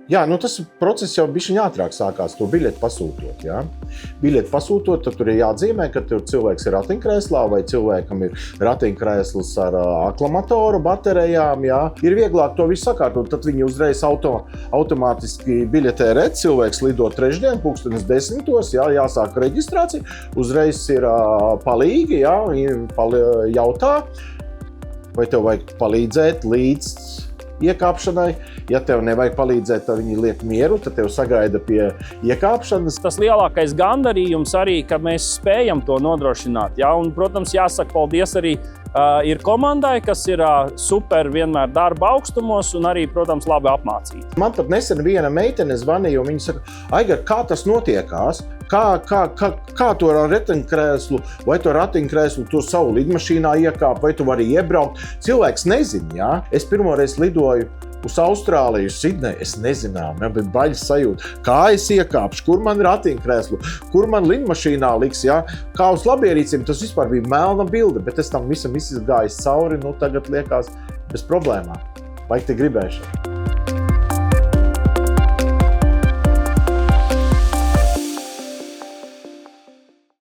Jā, tas process jau bišķiņ ātrāk sākās, to biļeti pasūtot. Ja? Biļeti pasūtot, tad tur ir jāatzīmē, ka tur cilvēks ir ratiņkrēslā vai cilvēkam ir ratiņkrēsls ar aklamatoru baterijām. Ja? Ir vieglāk to visu sakārtot, tad viņi uzreiz automātiski biļetē redz, cilvēks lido trešdien, 10:00, ja? Jāsāk reģistrācija, uzreiz ir palīgi, ja? Jautā, vai tev vajag palīdzēt līdz iekāpšanai. Ja tev nevajag palīdzēt, tad viņi liek mieru, tad tev sagaida pie iekāpšanas. Tas lielākais gandarījums arī, ka mēs spējam to nodrošināt. Ja? Un, protams, jāsaka paldies arī ir komandai, kas ir super vienmēr darba augstumos un arī, protams, labi apmācīta. Man pat nesen viena meitene zvanīja, un viņa saka, Aigar, kā tas notiekās? Kā to ratiņkrēslu vai to ratiņkrēslu to savu lidmašīnā iekāp, vai tu vari iebraukt? Cilvēks nezin, ja? Es pirmoreiz lidoju uz Austrāliju, Sidneju, es nezināju, man bija baļas sajūta, kā es iekāpšu, kur man ratiņkrēslu, kur man lidmašīnā liks, ja? Kā uz labierīciem, tas vispār bija melna bilde, bet es tam visam izgājis cauri, tagad liekas bez problēmām. Vajag te gribēšanu.